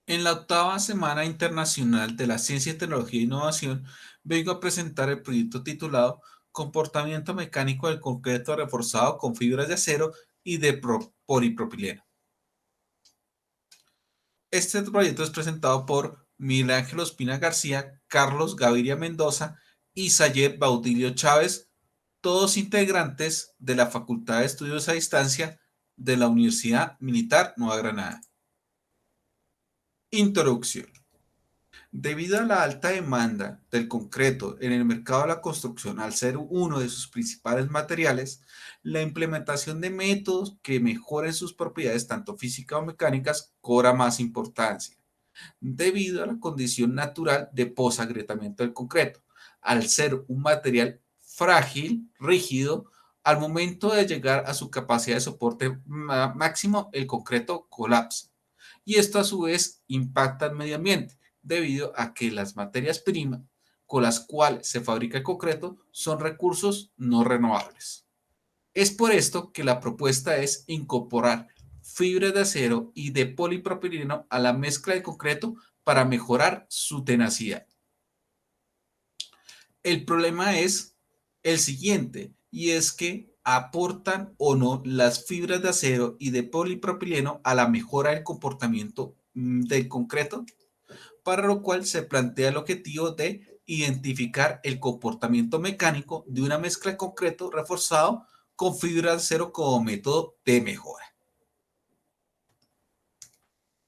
En la octava Semana Internacional de la Ciencia, Tecnología e Innovación, vengo a presentar el proyecto titulado Comportamiento mecánico del concreto reforzado con fibras de acero y de polipropileno. Este proyecto es presentado por Miguel Ángel Ospina García, Carlos Gaviria Mendoza y Sayed Baudilio Chávez, todos integrantes de la Facultad de Estudios a Distancia de la Universidad Militar Nueva Granada. Introducción. Debido a la alta demanda del concreto en el mercado de la construcción, al ser uno de sus principales materiales, la implementación de métodos que mejoren sus propiedades, tanto físicas o mecánicas, cobra más importancia, debido a la condición natural de posagrietamiento del concreto, al ser un material frágil, rígido, al momento de llegar a su capacidad de soporte máximo, el concreto colapsa. Y esto a su vez impacta al medio ambiente, debido a que las materias primas con las cuales se fabrica el concreto son recursos no renovables. Es por esto que la propuesta es incorporar fibras de acero y de polipropileno a la mezcla de concreto para mejorar su tenacidad. El problema es el siguiente, y es que aportan o no las fibras de acero y de polipropileno a la mejora del comportamiento del concreto, para lo cual se plantea el objetivo de identificar el comportamiento mecánico de una mezcla de concreto reforzado con fibra de acero como método de mejora.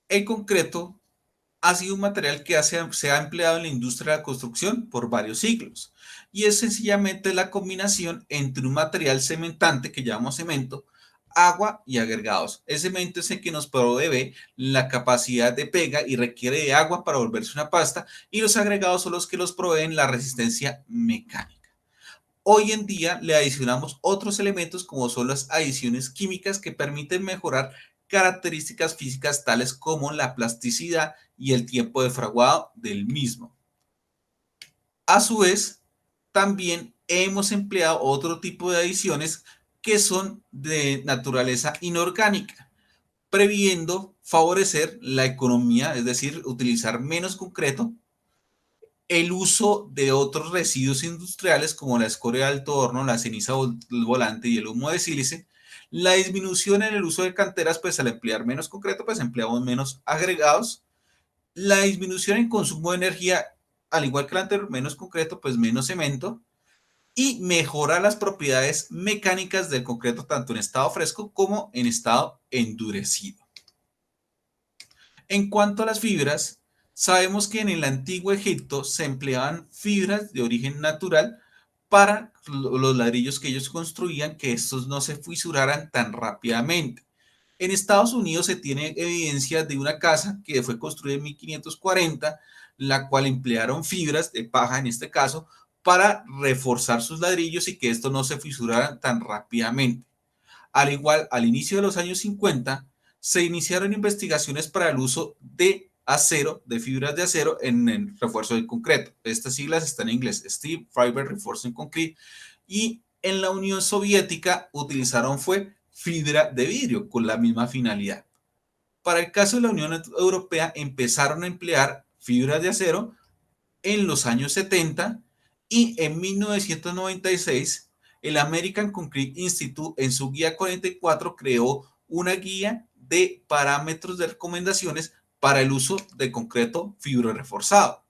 El concreto ha sido un material que se ha empleado en la industria de la construcción por varios siglos, y es sencillamente la combinación entre un material cementante que llamamos cemento, agua y agregados. El cemento es el que nos provee la capacidad de pega y requiere de agua para volverse una pasta, y los agregados son los que nos proveen la resistencia mecánica. Hoy en día le adicionamos otros elementos como son las adiciones químicas que permiten mejorar características físicas tales como la plasticidad y el tiempo de fraguado del mismo. A su vez, también hemos empleado otro tipo de adiciones que son de naturaleza inorgánica, previendo favorecer la economía, es decir, utilizar menos concreto, el uso de otros residuos industriales como la escoria de alto horno, la ceniza volante y el humo de sílice, la disminución en el uso de canteras, pues al emplear menos concreto, pues empleamos menos agregados, la disminución en consumo de energía, al igual que el anterior, menos concreto, pues menos cemento, y mejora las propiedades mecánicas del concreto tanto en estado fresco como en estado endurecido. En cuanto a las fibras, sabemos que en el antiguo Egipto se empleaban fibras de origen natural para los ladrillos que ellos construían, que estos no se fisuraran tan rápidamente. En Estados Unidos se tiene evidencia de una casa que fue construida en 1540, la cual emplearon fibras de paja en este caso para reforzar sus ladrillos y que estos no se fisuraran tan rápidamente. Al igual, al inicio de los años 50, se iniciaron investigaciones para el uso de acero, de fibras de acero en el refuerzo del concreto. Estas siglas están en inglés, Steel Fiber Reinforcing Concrete, y en la Unión Soviética utilizaron fue fibra de vidrio con la misma finalidad. Para el caso de la Unión Europea empezaron a emplear fibras de acero en los años 70, y en 1996 el American Concrete Institute en su guía 44 creó una guía de parámetros de recomendaciones para el uso de concreto fibro reforzado.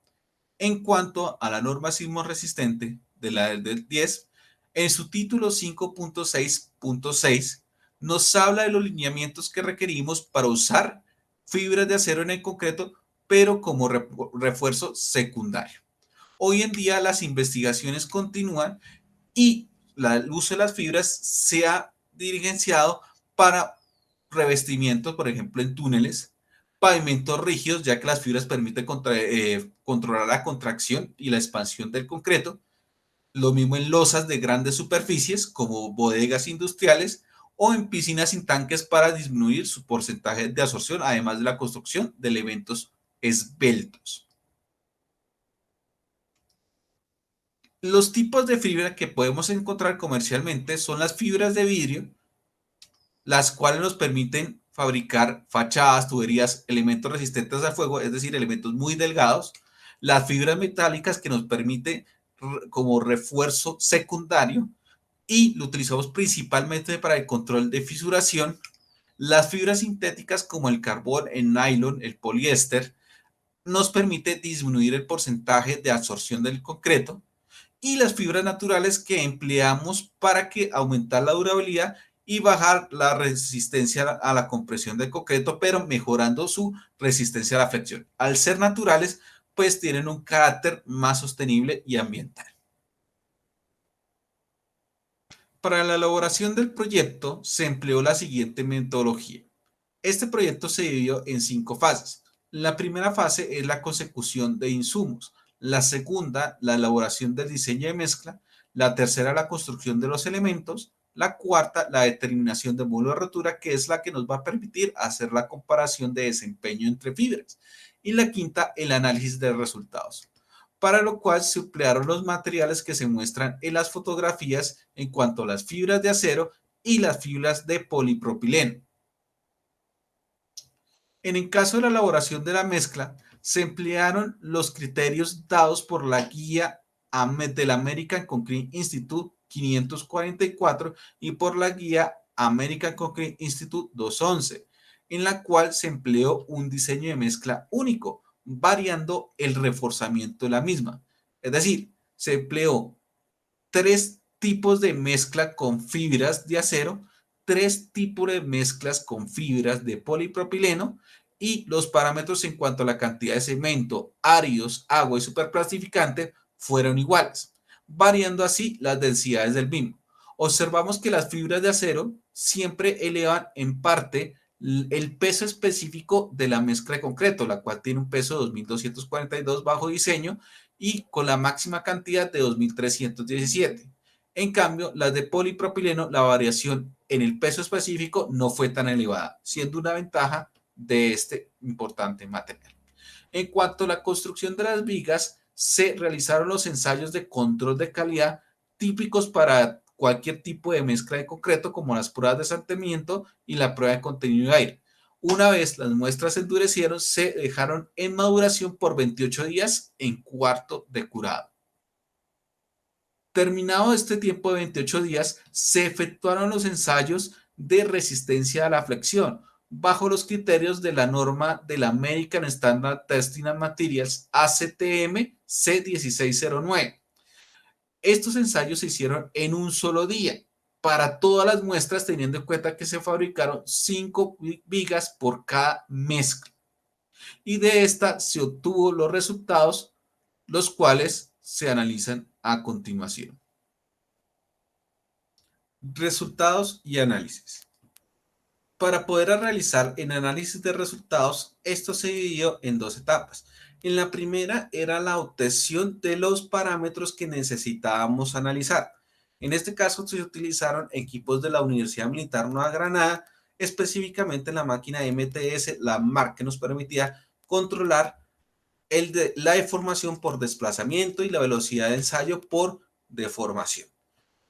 En cuanto a la norma sismo resistente de la del 10, en su título 5.6.6 nos habla de los lineamientos que requerimos para usar fibras de acero en el concreto, pero como refuerzo secundario. Hoy en día las investigaciones continúan y el uso de las fibras se ha dirigenciado para revestimientos, por ejemplo, en túneles, pavimentos rígidos, ya que las fibras permiten controlar la contracción y la expansión del concreto. Lo mismo en losas de grandes superficies, como bodegas industriales, o en piscinas sin tanques para disminuir su porcentaje de absorción, además de la construcción de elementos esbeltos. Los tipos de fibra que podemos encontrar comercialmente son las fibras de vidrio, las cuales nos permiten fabricar fachadas, tuberías, elementos resistentes al fuego, es decir, elementos muy delgados, las fibras metálicas que nos permite como refuerzo secundario y lo utilizamos principalmente para el control de fisuración, las fibras sintéticas como el carbón, el nylon, el poliéster, nos permite disminuir el porcentaje de absorción del concreto y las fibras naturales que empleamos para que aumentar la durabilidad y bajar la resistencia a la compresión del concreto, pero mejorando su resistencia a la fricción. Al ser naturales, pues tienen un carácter más sostenible y ambiental. Para la elaboración del proyecto se empleó la siguiente metodología. Este proyecto se dividió en 5 fases. La primera fase es la consecución de insumos, la segunda, la elaboración del diseño de mezcla, la tercera, la construcción de los elementos, la cuarta, la determinación del módulo de rotura, que es la que nos va a permitir hacer la comparación de desempeño entre fibras, y la quinta, el análisis de resultados, para lo cual se emplearon los materiales que se muestran en las fotografías en cuanto a las fibras de acero y las fibras de polipropileno. En el caso de la elaboración de la mezcla, se emplearon los criterios dados por la guía del American Concrete Institute 544 y por la guía American Concrete Institute 211, en la cual se empleó un diseño de mezcla único, variando el reforzamiento de la misma. Es decir, se empleó 3 tipos de mezcla con fibras de acero, 3 tipos de mezclas con fibras de polipropileno y los parámetros en cuanto a la cantidad de cemento, áridos, agua y superplastificante fueron iguales, variando así las densidades del mismo. Observamos que las fibras de acero siempre elevan en parte el peso específico de la mezcla de concreto, la cual tiene un peso de 2.242 bajo diseño y con la máxima cantidad de 2.317. En cambio, las de polipropileno, la variación en el peso específico no fue tan elevada, siendo una ventaja de este importante material. En cuanto a la construcción de las vigas, se realizaron los ensayos de control de calidad típicos para cualquier tipo de mezcla de concreto, como las pruebas de asentamiento y la prueba de contenido de aire. Una vez las muestras se endurecieron, se dejaron en maduración por 28 días en cuarto de curado. Terminado este tiempo de 28 días, se efectuaron los ensayos de resistencia a la flexión bajo los criterios de la norma del American Standard Testing and Materials ACTM C1609. Estos ensayos se hicieron en un solo día para todas las muestras, teniendo en cuenta que se fabricaron 5 vigas por cada mezcla. Y de esta se obtuvo los resultados, los cuales se analizan a continuación. Resultados y análisis. Para poder realizar el análisis de resultados, esto se dividió en 2 etapas. En la primera era la obtención de los parámetros que necesitábamos analizar. En este caso se utilizaron equipos de la Universidad Militar Nueva Granada, específicamente la máquina MTS, la MARC, que nos permitía controlar la deformación por desplazamiento y la velocidad de ensayo por deformación.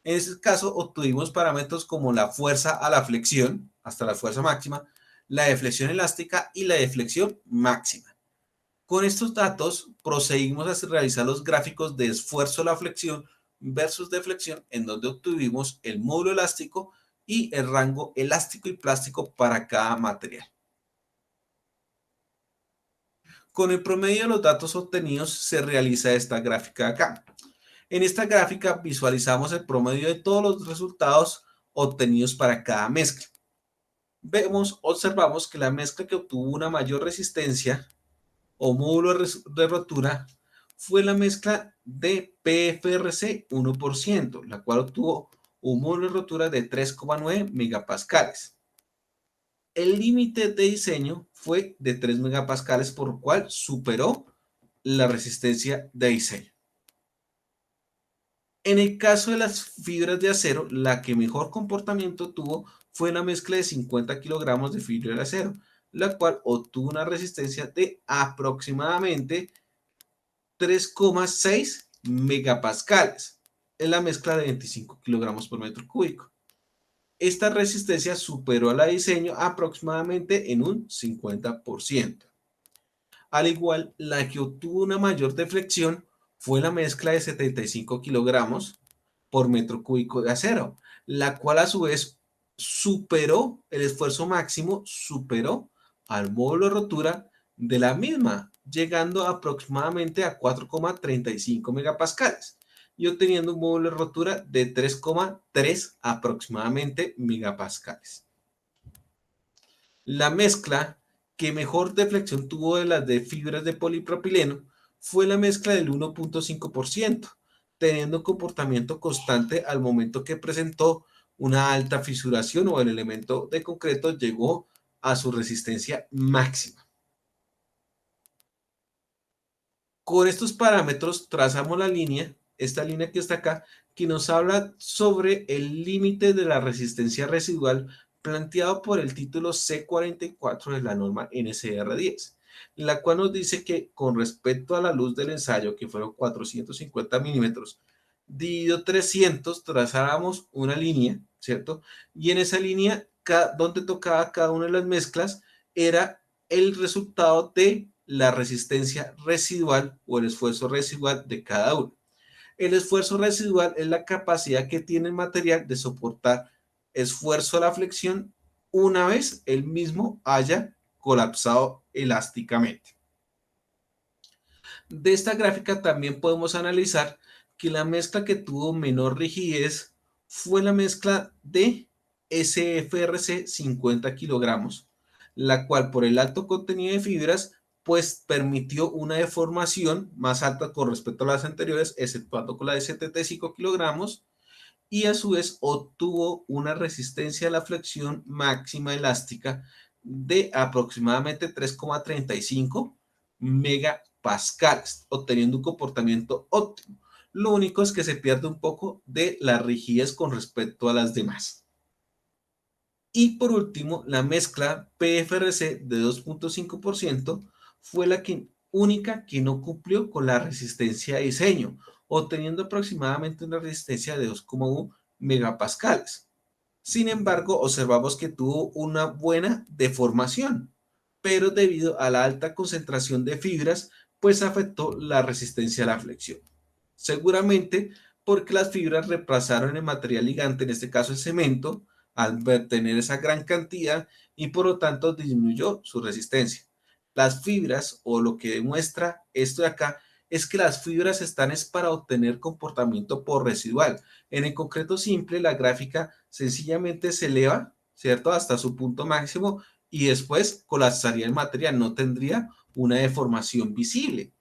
En este caso obtuvimos parámetros como la fuerza a la flexión, hasta la fuerza máxima, la deflexión elástica y la deflexión máxima. Con estos datos procedimos a realizar los gráficos de esfuerzo a la flexión versus deflexión, en donde obtuvimos el módulo elástico y el rango elástico y plástico para cada material. Con el promedio de los datos obtenidos se realiza esta gráfica de acá. En esta gráfica visualizamos el promedio de todos los resultados obtenidos para cada mezcla. Observamos que la mezcla que obtuvo una mayor resistencia o módulo de rotura fue la mezcla de PFRC 1%, la cual obtuvo un módulo de rotura de 3,9 megapascales. El límite de diseño fue de 3 megapascales, por lo cual superó la resistencia de diseño. En el caso de las fibras de acero, la que mejor comportamiento tuvo fue la mezcla de 50 kilogramos de fibra de acero, la cual obtuvo una resistencia de aproximadamente 3,6 megapascales en la mezcla de 25 kilogramos por metro cúbico. Esta resistencia superó a la de diseño aproximadamente en un 50%. Al igual, la que obtuvo una mayor deflexión fue la mezcla de 75 kilogramos por metro cúbico de acero, la cual a su vez superó el esfuerzo máximo, superó al módulo de rotura de la misma, llegando aproximadamente a 4,35 megapascales y obteniendo un módulo de rotura de 3,3 aproximadamente megapascales. La mezcla que mejor deflexión tuvo de las de fibras de polipropileno fue la mezcla del 1,5%, teniendo un comportamiento constante al momento que presentó una alta fisuración o el elemento de concreto llegó a su resistencia máxima. Con estos parámetros trazamos la línea, esta línea que está acá, que nos habla sobre el límite de la resistencia residual planteado por el título C44 de la norma NCR10, la cual nos dice que con respecto a la luz del ensayo, que fueron 450 milímetros, dividido 300, trazáramos una línea, ¿cierto? Y en esa línea, donde tocaba cada una de las mezclas, era el resultado de la resistencia residual o el esfuerzo residual de cada uno. El esfuerzo residual es la capacidad que tiene el material de soportar esfuerzo a la flexión una vez el mismo haya colapsado elásticamente. De esta gráfica también podemos analizar que la mezcla que tuvo menor rigidez fue la mezcla de SFRC 50 kilogramos, la cual por el alto contenido de fibras pues permitió una deformación más alta con respecto a las anteriores, exceptuando con la de 75 kilogramos, y a su vez obtuvo una resistencia a la flexión máxima elástica de aproximadamente 3,35 megapascales, obteniendo un comportamiento óptimo. Lo único es que se pierde un poco de la rigidez con respecto a las demás. Y por último, la mezcla PFRC de 2,5% fue la única que no cumplió con la resistencia de diseño, obteniendo aproximadamente una resistencia de 2,1 megapascales. Sin embargo, observamos que tuvo una buena deformación, pero debido a la alta concentración de fibras, pues afectó la resistencia a la flexión. Seguramente porque las fibras reemplazaron el material ligante, en este caso el cemento, al tener esa gran cantidad y por lo tanto disminuyó su resistencia. Las fibras, o lo que demuestra esto de acá, es que las fibras están es para obtener comportamiento por residual. En el concreto simple, la gráfica sencillamente se eleva, ¿cierto? Hasta su punto máximo y después colapsaría el material, no tendría una deformación visible.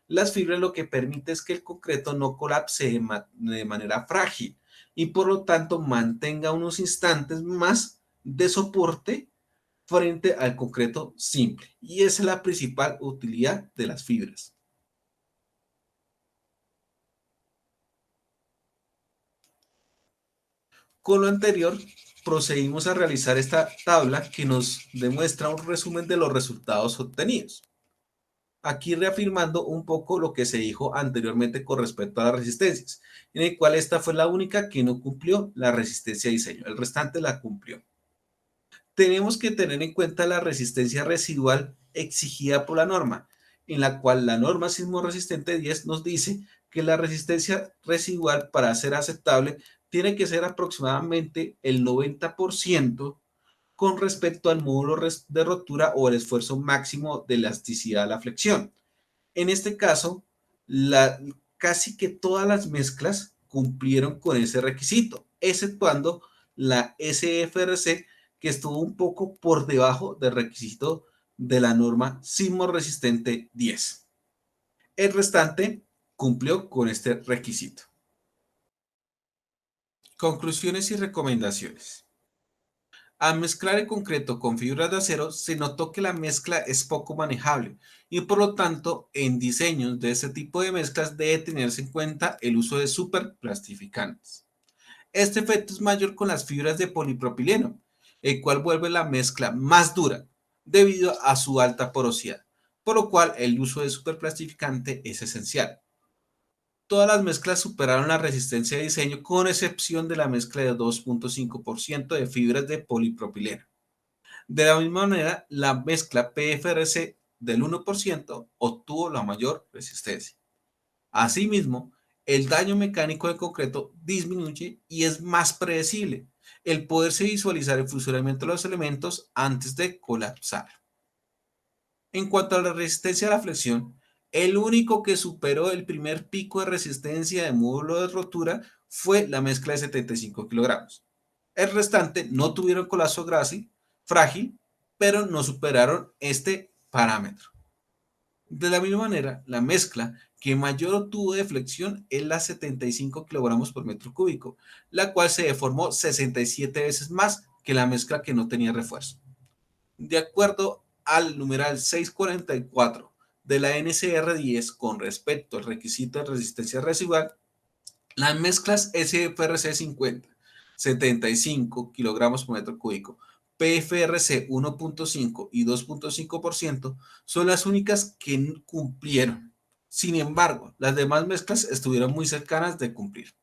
Las fibras lo que permite es que el concreto no colapse de manera frágil y por lo tanto mantenga unos instantes más de soporte frente al concreto simple. Y esa es la principal utilidad de las fibras. Con lo anterior, procedimos a realizar esta tabla que nos demuestra un resumen de los resultados obtenidos. Aquí reafirmando un poco lo que se dijo anteriormente con respecto a las resistencias, en el cual esta fue la única que no cumplió la resistencia de diseño, el restante la cumplió. Tenemos que tener en cuenta la resistencia residual exigida por la norma, en la cual la norma sismo resistente 10 nos dice que la resistencia residual para ser aceptable tiene que ser aproximadamente el 90% con respecto al módulo de rotura o el esfuerzo máximo de elasticidad a la flexión. En este caso, casi que todas las mezclas cumplieron con ese requisito, exceptuando la SFRC, que estuvo un poco por debajo del requisito de la norma sismo resistente 10. El restante cumplió con este requisito. Conclusiones y recomendaciones. Al mezclar el concreto con fibras de acero, se notó que la mezcla es poco manejable y por lo tanto, en diseños de este tipo de mezclas debe tenerse en cuenta el uso de superplastificantes. Este efecto es mayor con las fibras de polipropileno, el cual vuelve la mezcla más dura debido a su alta porosidad, por lo cual el uso de superplastificante es esencial. Todas las mezclas superaron la resistencia de diseño con excepción de la mezcla de 2,5% de fibras de polipropileno. De la misma manera, la mezcla PFRC del 1% obtuvo la mayor resistencia. Asimismo, el daño mecánico del concreto disminuye y es más predecible, el poderse visualizar el funcionamiento de los elementos antes de colapsar. En cuanto a la resistencia a la flexión, el único que superó el primer pico de resistencia de módulo de rotura fue la mezcla de 75 kilogramos. El restante no tuvieron colapso frágil, pero no superaron este parámetro. De la misma manera, la mezcla que mayor obtuvo de flexión es la 75 kilogramos por metro cúbico, la cual se deformó 67 veces más que la mezcla que no tenía refuerzo. De acuerdo al numeral 644 de la NCR10 con respecto al requisito de resistencia residual, las mezclas SFRC 50, 75 kilogramos por metro cúbico, PFRC 1.5 y 2.5% son las únicas que cumplieron. Sin embargo, las demás mezclas estuvieron muy cercanas de cumplir.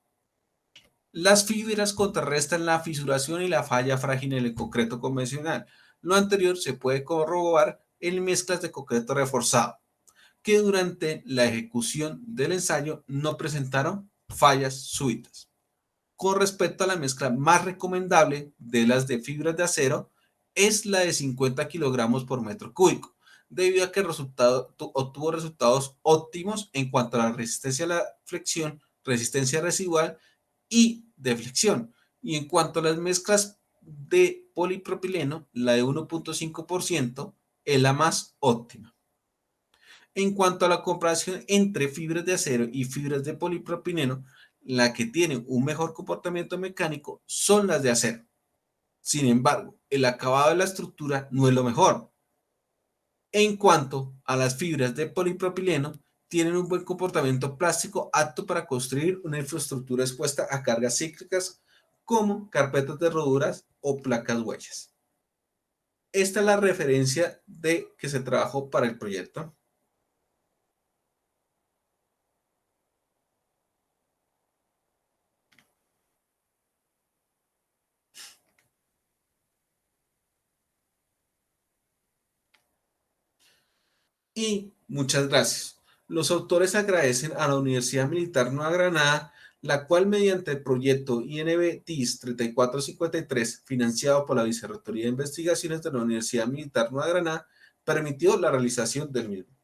Las fibras contrarrestan la fisuración y la falla frágil en el concreto convencional. Lo anterior se puede corroborar en mezclas de concreto reforzado, que durante la ejecución del ensayo no presentaron fallas súbitas. Con respecto a la mezcla más recomendable de las de fibras de acero, es la de 50 kilogramos por metro cúbico, debido a que obtuvo resultados óptimos en cuanto a la resistencia a la flexión, resistencia residual y deflexión. Y en cuanto a las mezclas de polipropileno, la de 1.5% es la más óptima. En cuanto a la comparación entre fibras de acero y fibras de polipropileno, la que tiene un mejor comportamiento mecánico son las de acero. Sin embargo, el acabado de la estructura no es lo mejor. En cuanto a las fibras de polipropileno, tienen un buen comportamiento plástico apto para construir una infraestructura expuesta a cargas cíclicas como carpetas de roduras o placas huellas. Esta es la referencia de que se trabajó para el proyecto. Y muchas gracias. Los autores agradecen a la Universidad Militar Nueva Granada, la cual mediante el proyecto INB-TIS 3453, financiado por la Vicerrectoría de Investigaciones de la Universidad Militar Nueva Granada, permitió la realización del mismo.